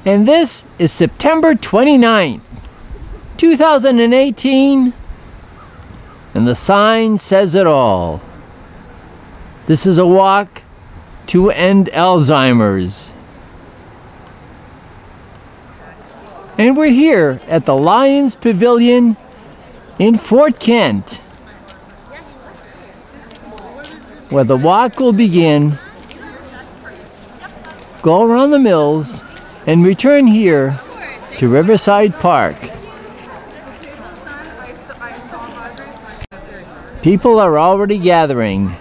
And this is September 29th, 2018, and the sign says it all. This is a walk to end Alzheimer's. And we're here at the Lions Pavilion in Fort Kent, where the walk will begin, go around the mills, and return here to Riverside Park. People are already gathering.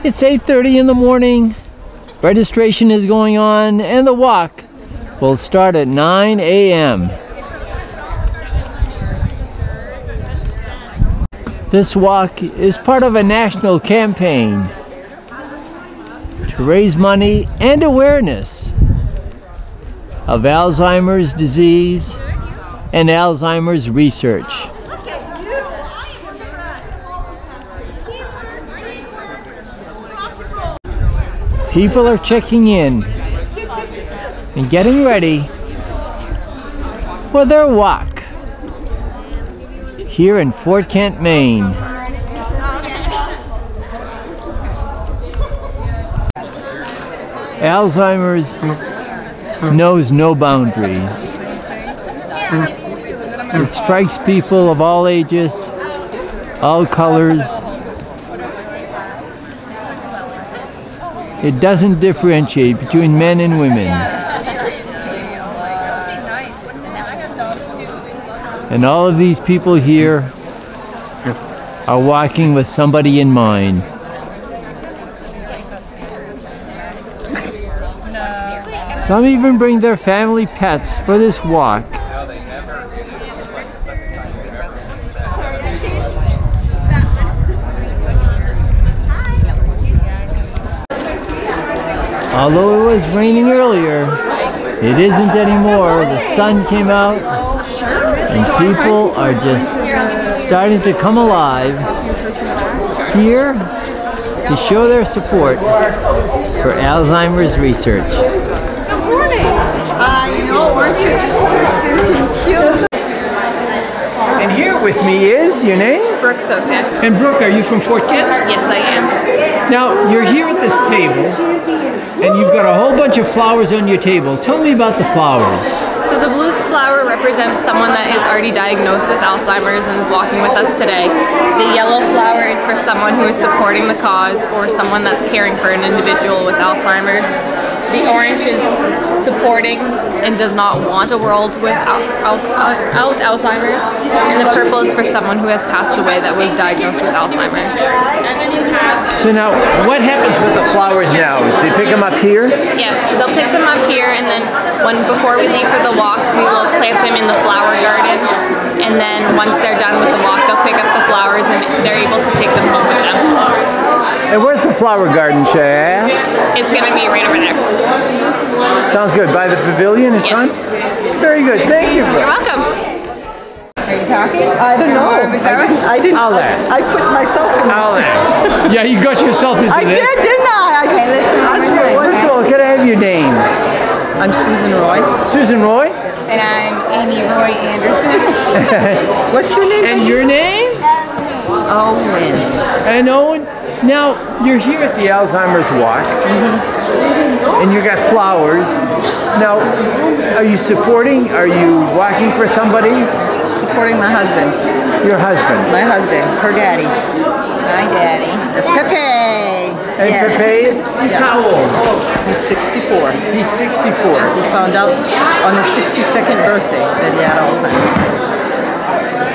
It's 8:30 in the morning, registration is going on, and the walk will start at 9 a.m. This walk is part of a national campaign to raise money and awareness of Alzheimer's disease and Alzheimer's research. People are checking in and getting ready for their walk here in Fort Kent, Maine. Alzheimer's knows no boundaries. It strikes people of all ages, all colors. It doesn't differentiate between men and women. And all of these people here are walking with somebody in mind. Some even bring their family pets for this walk. Although it was raining earlier, it isn't anymore. The sun came out and people are just starting to come alive here to show their support for Alzheimer's research. I know, aren't you just too stinking cute? And here with me is your name? Brooke Sosia. And Brooke, are you from Fort Kent? Yes, I am. Now, you're here at this table, and you've got a whole bunch of flowers on your table. Tell me about the flowers. So the blue flower represents someone that is already diagnosed with Alzheimer's and is walking with us today. The yellow flower is for someone who is supporting the cause or someone that's caring for an individual with Alzheimer's. The orange is supporting and does not want a world without Alzheimer's. And the purple is for someone who has passed away that was diagnosed with Alzheimer's. So now, what happens with the flowers now? They pick them up here? Yes, they'll pick them up here, and then before we leave for the walk, we will plant them in the flower garden. And then once they're done with the walk, they'll pick up the flowers and they're able to take them home with them. And where's the flower garden, should I ask? It's going to be right over there. Sounds good. By the pavilion in front? Very good. Thank you, Brooke. You're welcome. Are you talking? I don't know. I didn't. I'll ask. I put myself in this. I'll ask. Yeah, you got yourself into I this. did, didn't I? I just asked for one. First of all, can I have your names? I'm Susan Roy. Susan Roy? And I'm Amy Roy Anderson. What's your name? And your name? Owen. And Owen. Now, you're here at the Alzheimer's Walk, and you got flowers. Now, are you supporting? Are you walking for somebody? Supporting my husband. Your husband? My husband. Her daddy. My daddy. Pepe. And Yes. Pepe, he's how old? He's 64. He's 64. He found out on his 62nd birthday that he had Alzheimer's.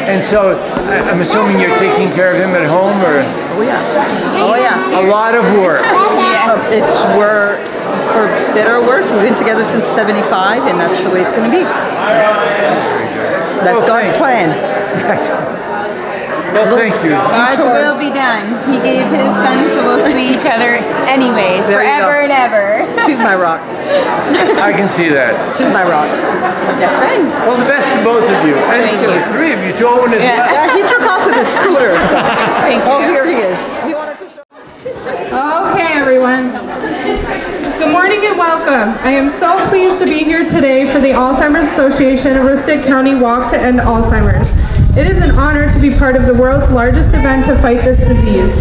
And so, I'm assuming you're taking care of him at home, or? Oh yeah. Oh yeah. A lot of work. We're, for better or worse, we've been together since '75, and that's the way it's going to be. That's God's plan. Well, thank you. God's will be done. He gave his son, so we'll see each other anyways, There you forever go. and ever. She's my rock. I can see that. She's my rock. That's fun. Well, the best to both of you. And to the three of you, to Owen as well. Yeah, he took off with his scooter. So. Thank Oh, you. here he is. He wanted to show. Okay, everyone. Good morning and welcome. I am so pleased to be here today for the Alzheimer's Association Aroostook County Walk to End Alzheimer's. It is an honor to be part of the world's largest event to fight this disease.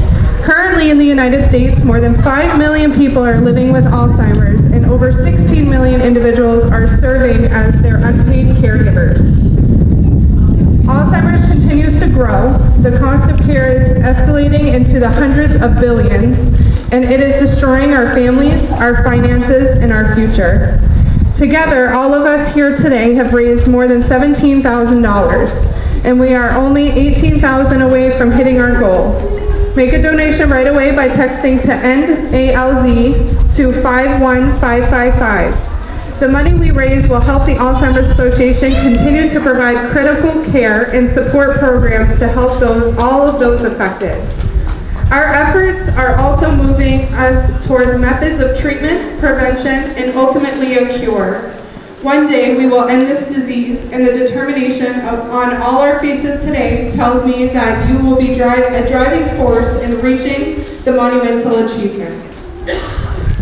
Currently in the United States, more than 5 million people are living with Alzheimer's, and over 16 million individuals are serving as their unpaid caregivers. Alzheimer's continues to grow. The cost of care is escalating into the hundreds of billions, and it is destroying our families, our finances, and our future. Together, all of us here today have raised more than $17,000, and we are only $18,000 away from hitting our goal. Make a donation right away by texting to END-ALZ to 51555. The money we raise will help the Alzheimer's Association continue to provide critical care and support programs to help all of those affected. Our efforts are also moving us towards methods of treatment, prevention, and ultimately a cure. One day we will end this disease, and the determination on all our faces today tells me that you will be a driving force in reaching the monumental achievement.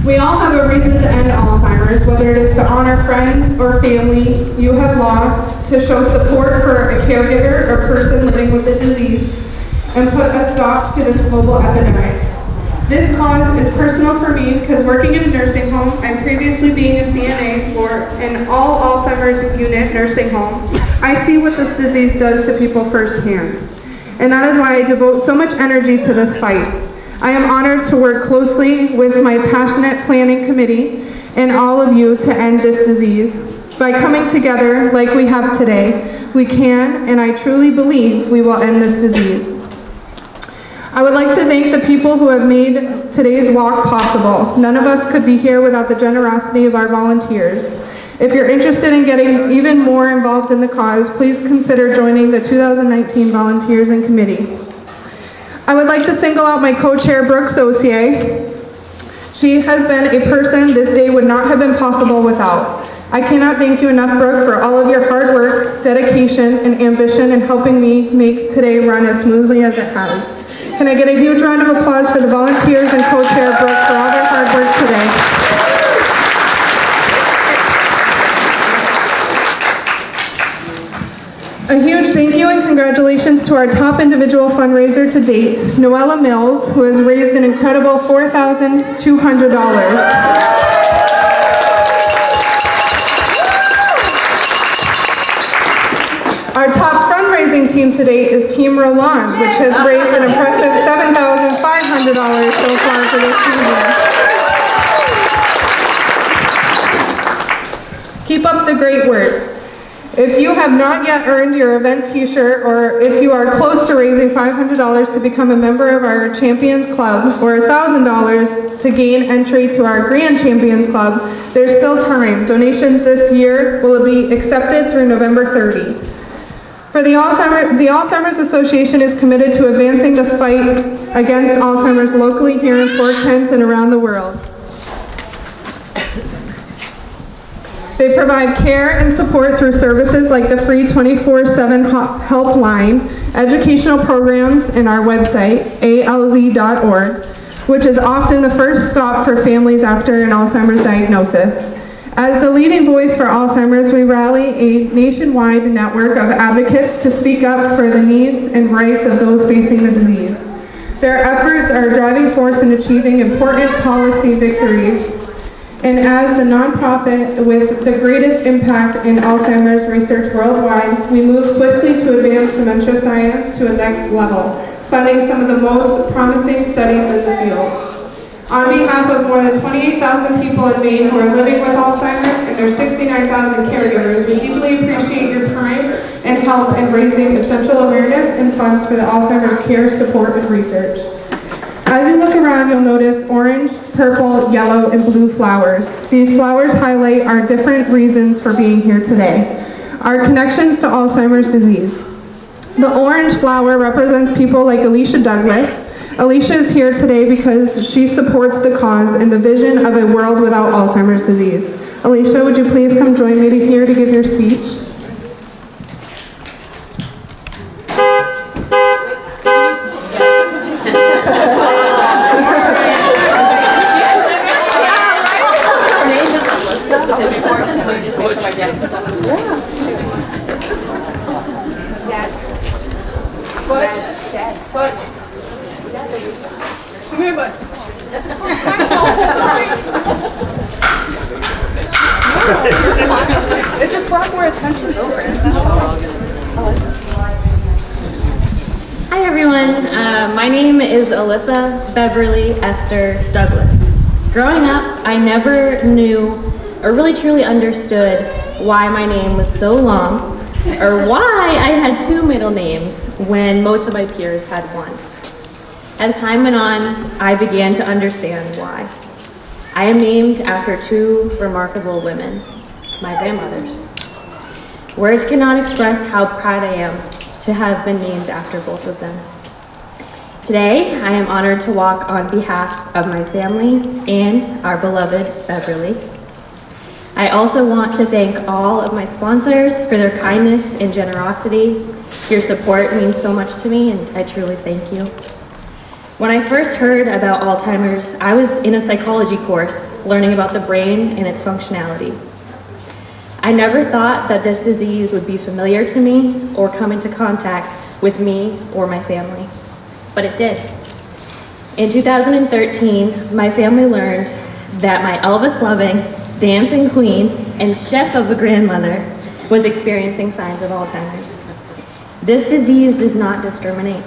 We all have a reason to end Alzheimer's, whether it is to honor friends or family you have lost, to show support for a caregiver or person living with the disease, and put a stop to this global epidemic. This cause is personal for me because working in a nursing home and previously being a CNA for an all Alzheimer's unit nursing home, I see what this disease does to people firsthand. And that is why I devote so much energy to this fight. I am honored to work closely with my passionate planning committee and all of you to end this disease. By coming together like we have today, we can, and I truly believe we will end this disease. I would like to thank the people who have made today's walk possible. None of us could be here without the generosity of our volunteers. If you're interested in getting even more involved in the cause, please consider joining the 2019 Volunteers and Committee. I would like to single out my co-chair, Brooks Osier. She has been a person this day would not have been possible without. I cannot thank you enough, Brooke, for all of your hard work, dedication, and ambition in helping me make today run as smoothly as it has. Can I get a huge round of applause for the volunteers and co-chair, Brooke, for all their hard work today. A huge thank you and congratulations to our top individual fundraiser to date, Noella Mills, who has raised an incredible $4,200. Our top fundraising team to date is Team Roland, which has raised an impressive $7,500 so far for this season. Keep up the great work. If you have not yet earned your event t-shirt, or if you are close to raising $500 to become a member of our Champions Club, or $1,000 to gain entry to our Grand Champions Club, there's still time. Donation this year will be accepted through November 30. For the Alzheimer's Association is committed to advancing the fight against Alzheimer's locally here in Fort Kent and around the world. They provide care and support through services like the free 24/7 helpline, educational programs, and our website, alz.org, which is often the first stop for families after an Alzheimer's diagnosis. As the leading voice for Alzheimer's, we rally a nationwide network of advocates to speak up for the needs and rights of those facing the disease. Their efforts are a driving force in achieving important policy victories. And as the nonprofit with the greatest impact in Alzheimer's research worldwide, we move swiftly to advance dementia science to a next level, funding some of the most promising studies in the field. On behalf of more than 28,000 people in Maine who are living with Alzheimer's and their 69,000 caregivers, we deeply appreciate your time and help in raising essential awareness and funds for the Alzheimer's care, support, and research. As you look around, you'll notice orange, purple, yellow, and blue flowers. These flowers highlight our different reasons for being here today. Our connections to Alzheimer's disease. The orange flower represents people like Alicia Douglas. Alicia is here today because she supports the cause and the vision of a world without Alzheimer's disease. Alicia, would you please come join me here to give your speech? Bud. Come here, Bud. It just brought more attention over it. Hi everyone, my name is Alyssa Beverly Esther Douglas. Growing up, I never knew or really truly understood why my name was so long or why I had two middle names when most of my peers had one. As time went on, I began to understand why. I am named after two remarkable women, my grandmothers. Words cannot express how proud I am to have been named after both of them. Today, I am honored to walk on behalf of my family and our beloved Beverly. I also want to thank all of my sponsors for their kindness and generosity. Your support means so much to me, and I truly thank you. When I first heard about Alzheimer's, I was in a psychology course learning about the brain and its functionality. I never thought that this disease would be familiar to me or come into contact with me or my family, but it did. In 2013, my family learned that my Elvis-loving, dancing queen, and chef of a grandmother was experiencing signs of Alzheimer's. This disease does not discriminate.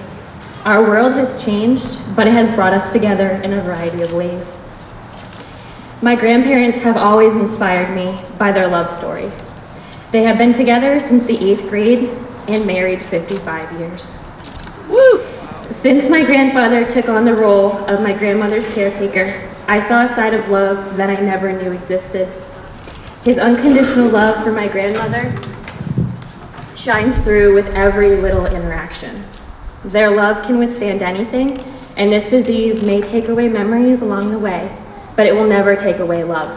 Our world has changed, but it has brought us together in a variety of ways. My grandparents have always inspired me by their love story. They have been together since the 8th grade and married 55 years. Woo! Since my grandfather took on the role of my grandmother's caretaker, I saw a side of love that I never knew existed. His unconditional love for my grandmother shines through with every little interaction. Their love can withstand anything, and this disease may take away memories along the way, but it will never take away love.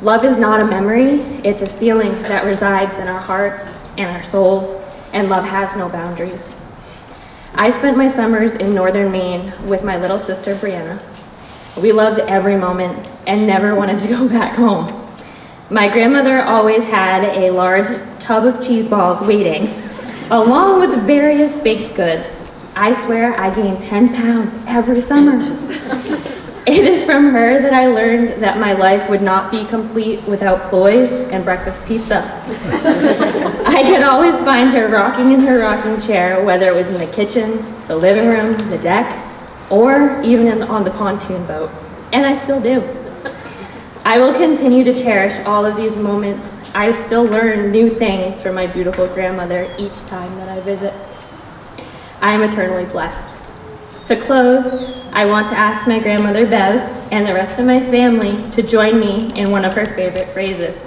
Love is not a memory, it's a feeling that resides in our hearts and our souls, and love has no boundaries. I spent my summers in Northern Maine with my little sister Brianna. We loved every moment and never wanted to go back home. My grandmother always had a large tub of cheese balls waiting, along with various baked goods. I swear I gained 10 pounds every summer. It is from her that I learned that my life would not be complete without ploys and breakfast pizza. I could always find her rocking in her rocking chair, whether it was in the kitchen, the living room, the deck, or even on the pontoon boat, and I still do. I will continue to cherish all of these moments. I still learn new things from my beautiful grandmother each time that I visit. I am eternally blessed. To close, I want to ask my grandmother Bev and the rest of my family to join me in one of her favorite phrases.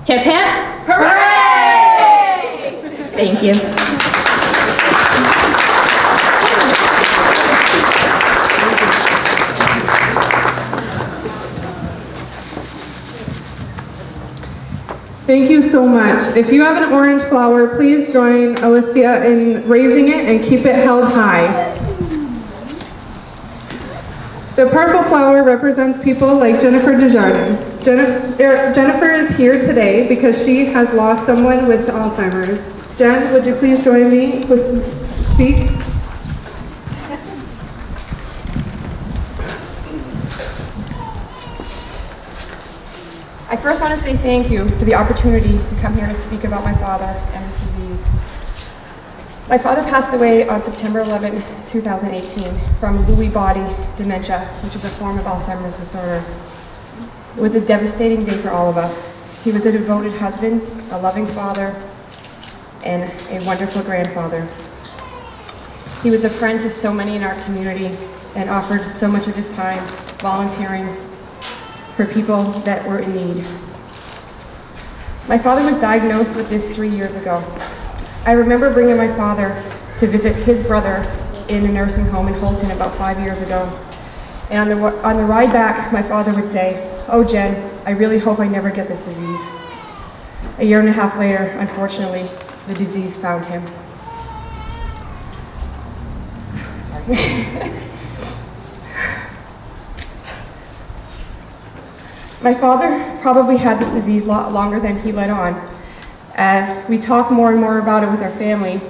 Hip hip, hooray! Thank you. Thank you so much. If you have an orange flower, please join Alicia in raising it and keep it held high. The purple flower represents people like Jennifer Desjardins. Jennifer is here today because she has lost someone with Alzheimer's. Jen, would you please join me with speak? I first want to say thank you for the opportunity to come here and speak about my father and this disease. My father passed away on September 11, 2018 from Lewy body dementia, which is a form of Alzheimer's disorder. It was a devastating day for all of us. He was a devoted husband, a loving father, and a wonderful grandfather. He was a friend to so many in our community and offered so much of his time volunteering for people that were in need. My father was diagnosed with this 3 years ago. I remember bringing my father to visit his brother in a nursing home in Holton about 5 years ago. And on the ride back, my father would say, "Oh, Jen, I really hope I never get this disease." A year and a half later, unfortunately, the disease found him. Sorry. My father probably had this disease a lot longer than he let on. As we talk more and more about it with our family,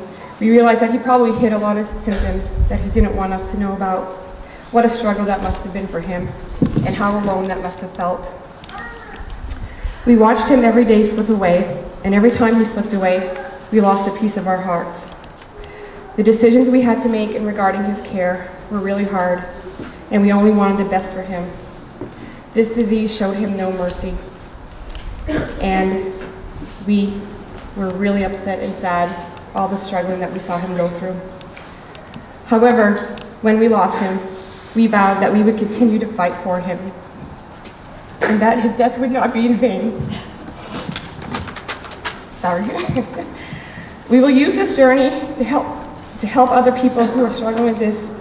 We realized that he probably hid a lot of symptoms that he didn't want us to know about. What a struggle that must have been for him, and how alone that must have felt. We watched him every day slip away, and every time he slipped away, we lost a piece of our hearts. The decisions we had to make in regarding his care were really hard, and we only wanted the best for him. This disease showed him no mercy, and we were really upset and sad, all the struggling that we saw him go through. However, when we lost him, we vowed that we would continue to fight for him, and that his death would not be in vain. Sorry. We will use this journey to help other people who are struggling with this,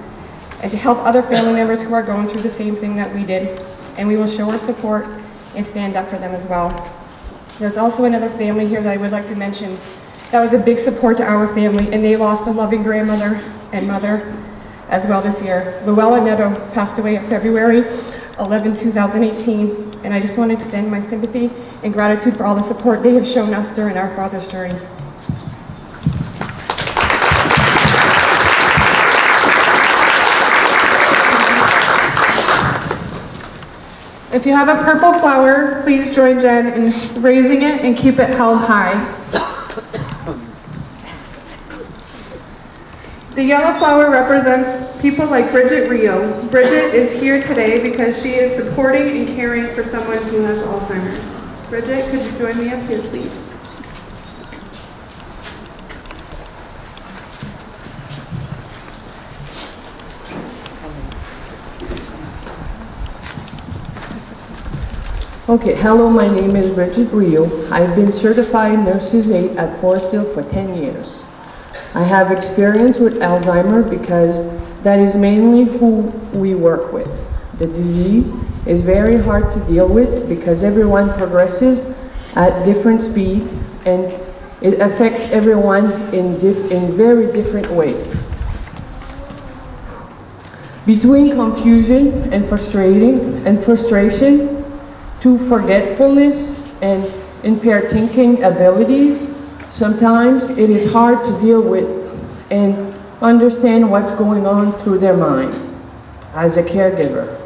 and to help other family members who are going through the same thing that we did, and we will show our support and stand up for them as well. There's also another family here that I would like to mention that was a big support to our family, and they lost a loving grandmother and mother as well this year. Luella Neto passed away on February 11, 2018, and I just want to extend my sympathy and gratitude for all the support they have shown us during our father's journey. If you have a purple flower, please join Jen in raising it and keep it held high. The yellow flower represents people like Bridget Rio. Bridget is here today because she is supporting and caring for someone who has Alzheimer's. Bridget, could you join me up here, please? Okay, hello, my name is Bridget Rio. I've been certified nurse's aide at Forest Hill for 10 years. I have experience with Alzheimer because that is mainly who we work with. The disease is very hard to deal with because everyone progresses at different speed, and it affects everyone in very different ways. Between confusion and frustration, to forgetfulness and impaired thinking abilities, sometimes it is hard to deal with and understand what's going on through their mind as a caregiver.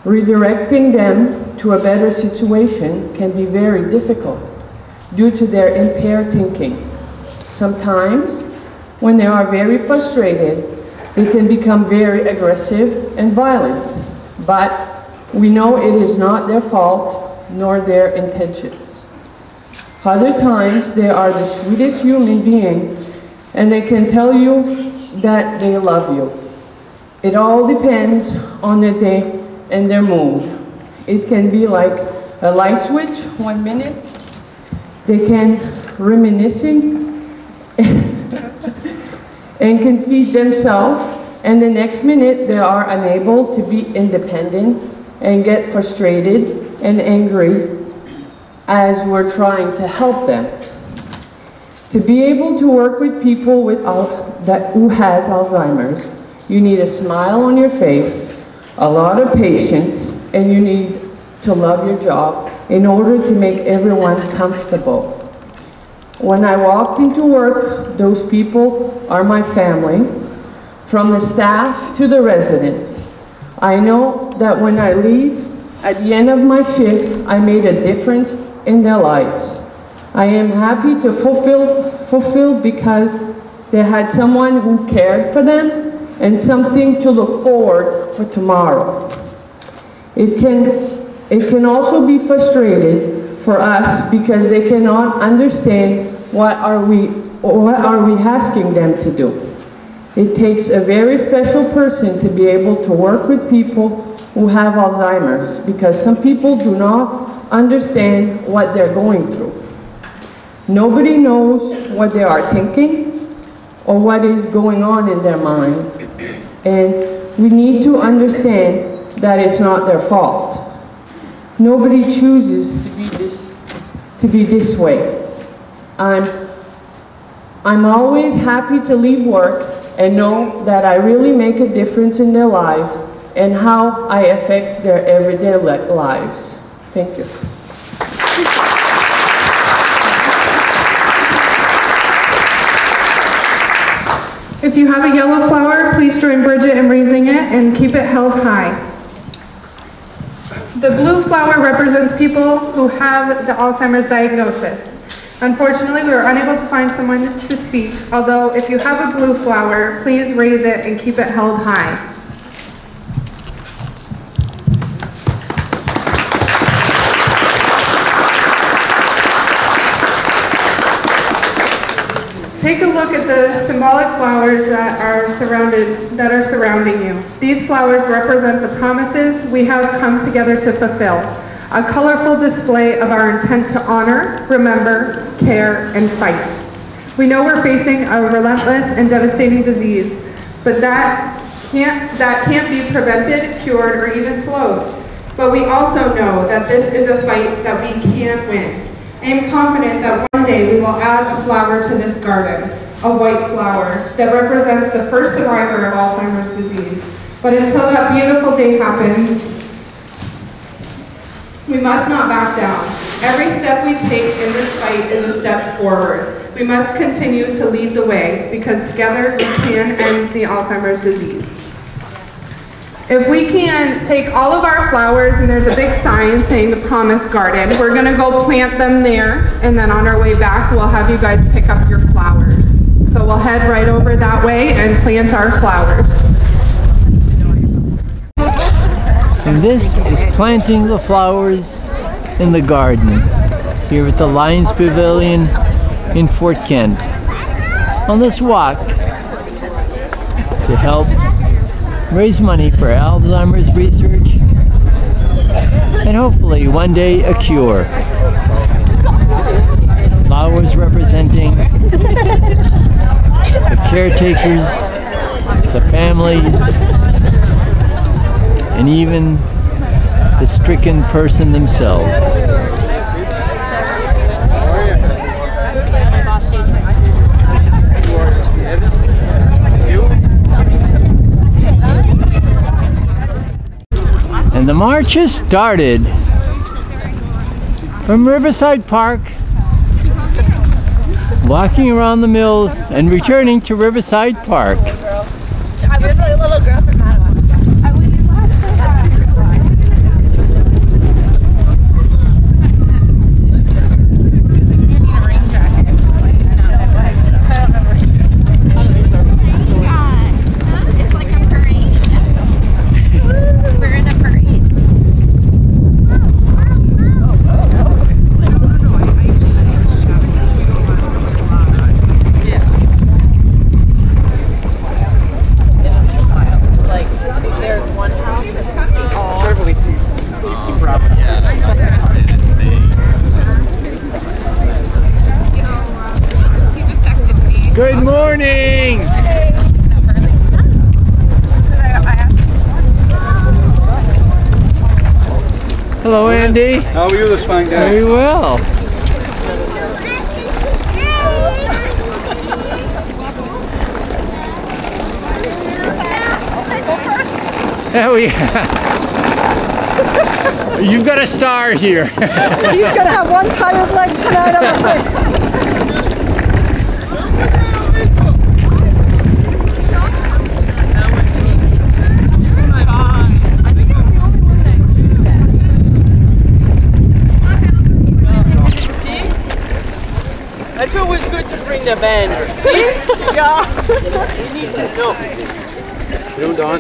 Redirecting them to a better situation can be very difficult due to their impaired thinking. Sometimes, when they are very frustrated, they can become very aggressive and violent, but we know it is not their fault nor their intentions. Other times, they are the sweetest human being, and they can tell you that they love you. It all depends on the day and their mood. It can be like a light switch. 1 minute, they can reminiscing and can feed themselves, and the next minute they are unable to be independent and get frustrated and angry as we're trying to help them. To be able to work with people who has Alzheimer's, you need a smile on your face, a lot of patience, and you need to love your job in order to make everyone comfortable. When I walked into work, those people are my family, from the staff to the residents. I know that when I leave, at the end of my shift, I made a difference in their lives. I am happy to fulfill because they had someone who cared for them and something to look forward for tomorrow. It can also be frustrating for us because they cannot understand what are we asking them to do. It takes a very special person to be able to work with people who have Alzheimer's, because some people do not understand what they're going through. Nobody knows what they are thinking or what is going on in their mind, and we need to understand that it's not their fault. Nobody chooses to be this way. I'm always happy to leave work and know that I really make a difference in their lives and how I affect their everyday lives. Thank you. If you have a yellow flower, please join Bridget in raising it and keep it held high. The blue flower represents people who have the Alzheimer's diagnosis. Unfortunately, we were unable to find someone to speak, although if you have a blue flower, please raise it and keep it held high. Take a look at the symbolic flowers that are surrounding you. These flowers represent the promises we have come together to fulfill. A colorful display of our intent to honor, remember, care, and fight. We know we're facing a relentless and devastating disease, but that can't be prevented, cured, or even slowed. But we also know that this is a fight that we can win. I am confident that one day we will add a flower to this garden, a white flower that represents the first survivor of Alzheimer's disease. But until that beautiful day happens, we must not back down. Every step we take in this fight is a step forward. We must continue to lead the way because together we can end the Alzheimer's disease. If we can take all of our flowers, and there's a big sign saying the Promise Garden, we're gonna go plant them there, and then on our way back, we'll have you guys pick up your flowers. So we'll head right over that way and plant our flowers. And this is planting the flowers in the garden here at the Lions Pavilion in Fort Kent. On this walk to help raise money for Alzheimer's research and hopefully one day a cure. Flowers representing the caretakers, the families, and even the stricken person themselves. And the march has started from Riverside Park, walking around the mills and returning to Riverside Park. Good morning! Hello, Andy. How are you this fine day? Very well. Oh yeah. You've got a star here. He's gonna have one tired leg tonight, I'm afraid. It's always good to bring the band. See? Yeah. No. You, Don?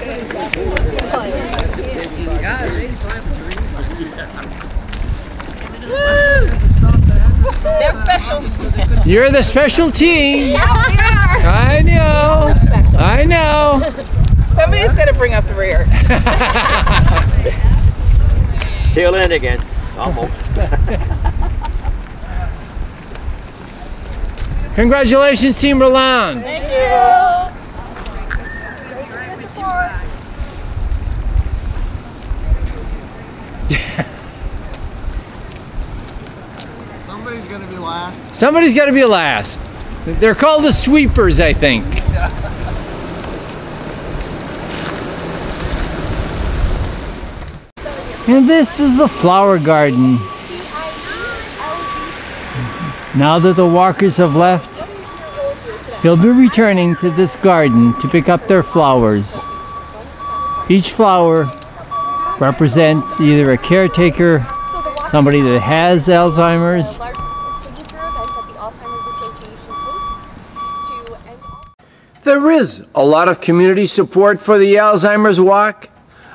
They're special. You're the special team. Yeah, we are. I know. I know. Somebody's gonna bring up the rear. Tail end again. Almost. Congratulations, Team Roland. Thank you. Somebody's gonna be last. Somebody's got to be last. They're called the sweepers, I think. And this is the flower garden. Now that the walkers have left, They'll be returning to this garden to pick up their flowers. Each flower represents either a caretaker, somebody that has Alzheimer's, There is a lot of community support for the Alzheimer's Walk.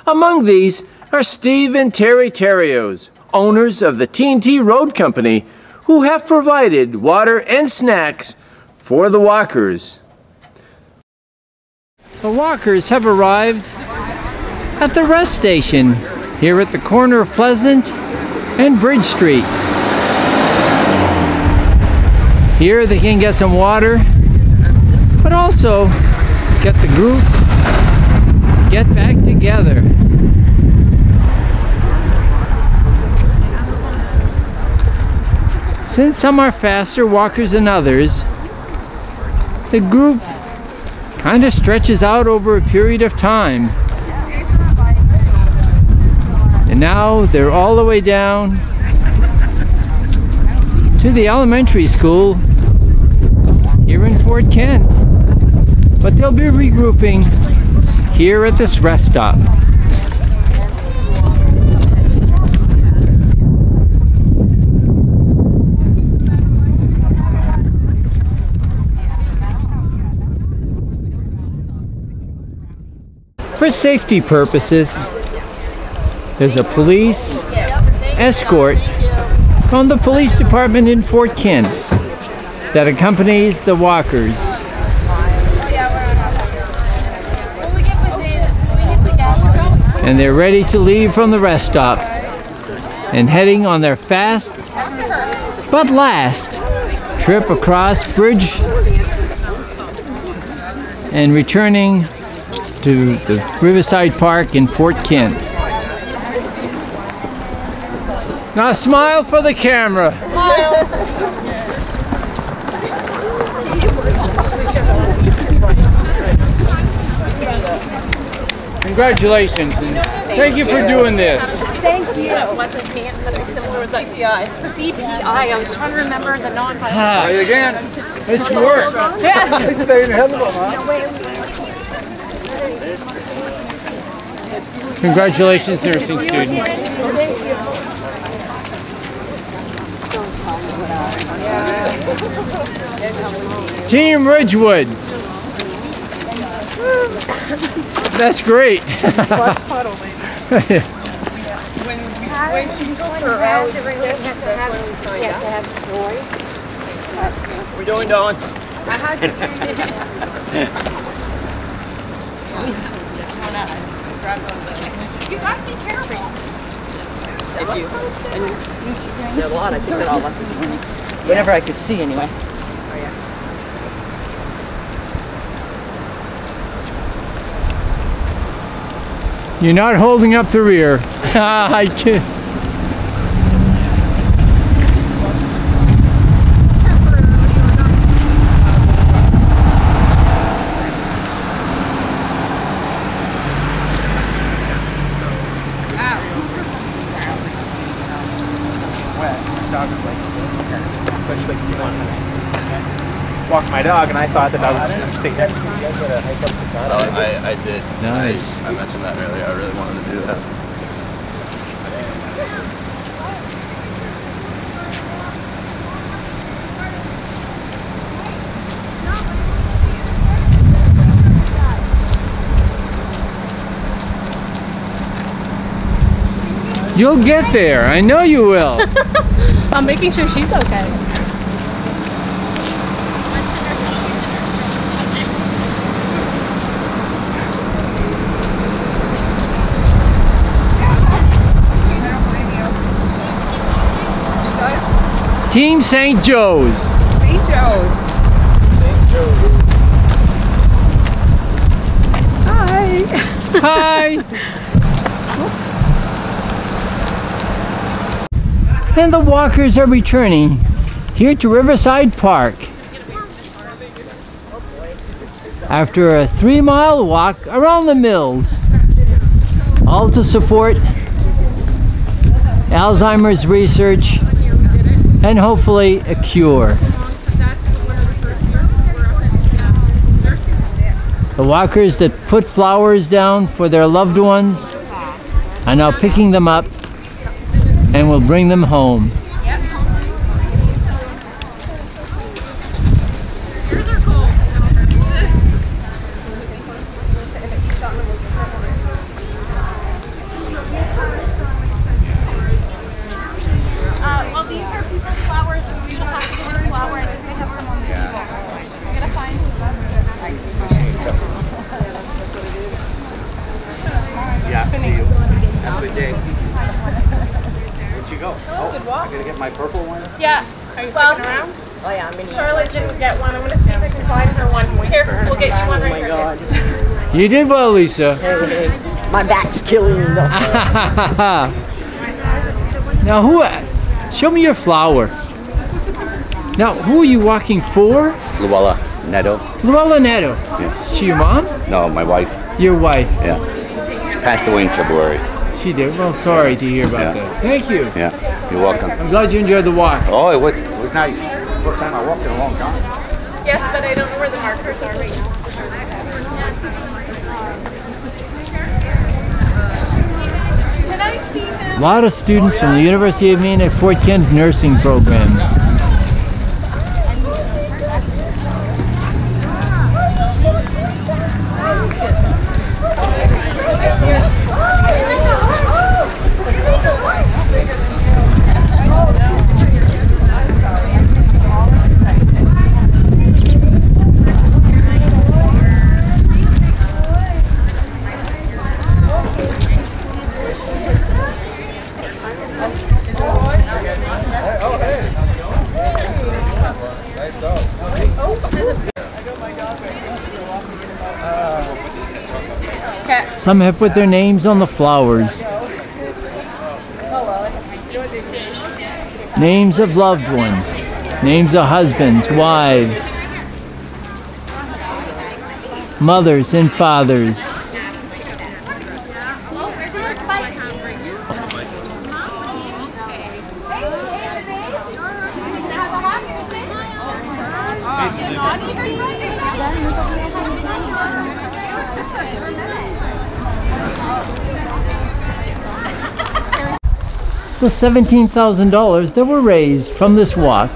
Among these are Steve and Terry Terrios, owners of the T&T Road Company, who have provided water and snacks for the walkers. The walkers have arrived at the rest station here at the corner of Pleasant and Bridge Street. Here they can get some water, but also get the group get back together. Since some are faster walkers than others, the group kind of stretches out over a period of time. And now they're all the way down to the elementary school here in Fort Kent. But they'll be regrouping here at this rest stop. For safety purposes, there's a police escort from the police department in Fort Kent that accompanies the walkers. And they're ready to leave from the rest stop and heading on their fast but last trip across bridge and returning to the Riverside Park in Fort Kent. Now smile for the camera. Smile. Congratulations, and thank you for doing this. Thank you. That wasn't pants that are similar with CPI. CPI. I was trying to remember the non-violent. Hi again. Nice work. Yeah. It's staying ahead of them, Congratulations, nursing students. Team Ridgewood. That's great. When she goes for out, What are we doing, Dawn? You got me carrots. If you, and there are a lot, I picked it all up this morning. Whatever I could see anyway. Oh yeah. You're not holding up the rear. I can't. Walk my dog, and I thought that I was going to stay next to you. You guys got to hike up the top. Oh, I did. Nice. I mentioned that earlier. I really wanted to do that. You'll get there. I know you will. I'm making sure she's okay. Team St. Joe's. St. Joe's. St. Joe's. Hi. Hi. And the walkers are returning here to Riverside Park after a 3-mile walk around the mills, all to support Alzheimer's research and hopefully a cure. The walkers that put flowers down for their loved ones are now picking them up and will bring them home. Well, these are people's flowers, so you don't have to get a flower. I think they have some on the table. I'm gonna find Yeah, see you. Have a good day. Where'd you go? Oh, good walk. I gotta get my purple one. Yeah. Are you sticking around? Oh yeah, I'm in. Charlotte didn't get one. I'm gonna see if I can find her one. Here, we'll get you one right here. Oh my God. You did well, Lisa. My back's killing me though. Now show me your flower. Now, who are you walking for? Luella Neto. Luella Neto. Yeah. She your mom? No, my wife. Your wife? Yeah. She passed away in February. She did? Well, sorry to hear about that. Thank you. Yeah, you're welcome. I'm glad you enjoyed the walk. Oh, it was nice. First time I walked in a long time. Yes, but I don't know where the markers are right now. Can I see him? A lot of students from the University of Maine at Fort Kent nursing program. Some have put their names on the flowers. Names of loved ones. Names of husbands, wives, mothers and fathers. The $17,000 that were raised from this walk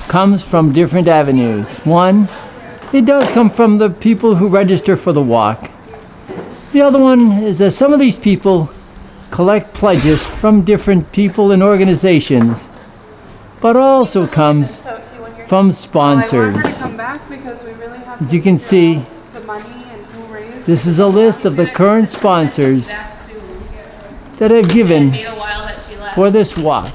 comes from different avenues. One, it does come from the people who register for the walk. The other one is that some of these people collect pledges from different people and organizations, but also comes from sponsors. As you can see, this is a list of the current sponsors that have given for this walk.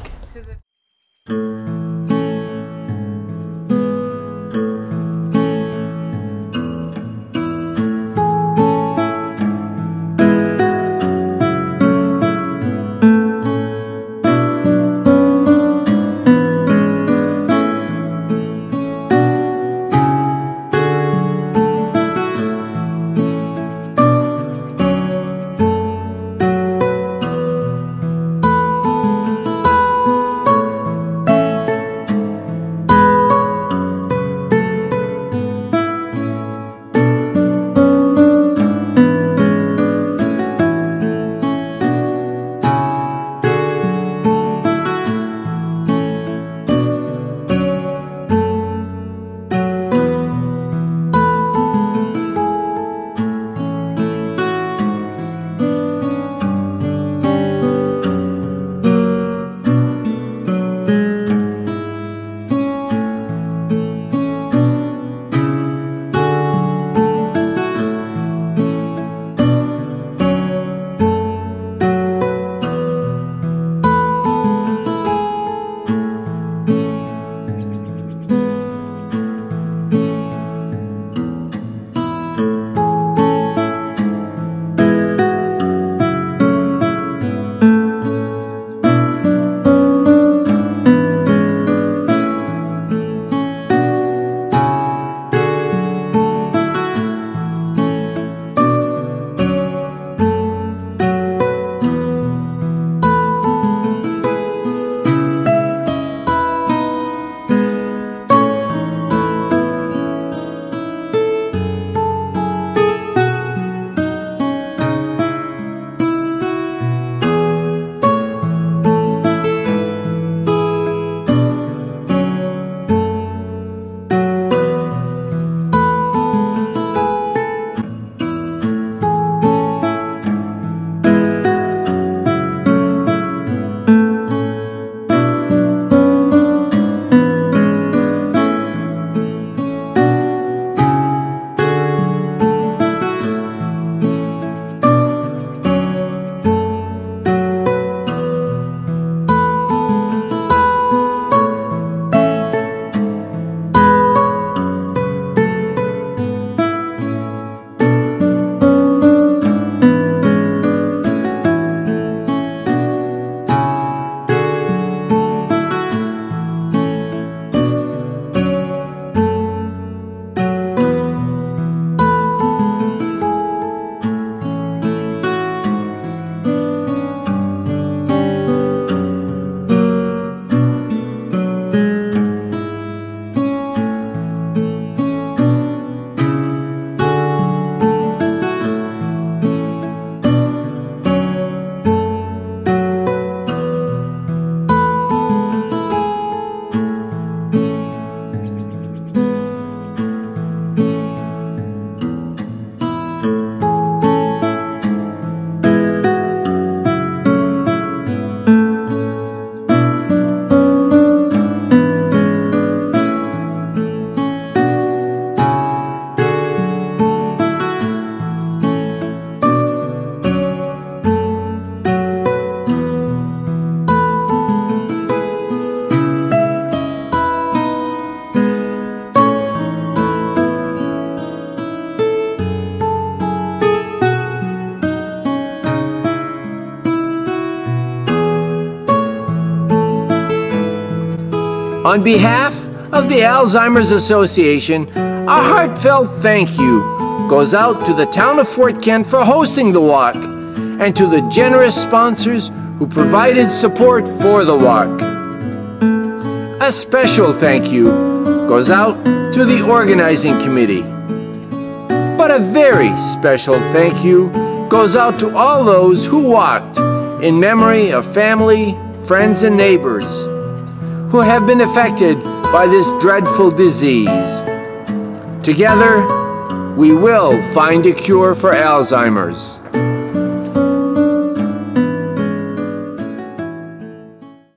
On behalf of the Alzheimer's Association, a heartfelt thank you goes out to the town of Fort Kent for hosting the walk and to the generous sponsors who provided support for the walk. A special thank you goes out to the organizing committee. But a very special thank you goes out to all those who walked in memory of family, friends, and neighbors who have been affected by this dreadful disease. Together, we will find a cure for Alzheimer's.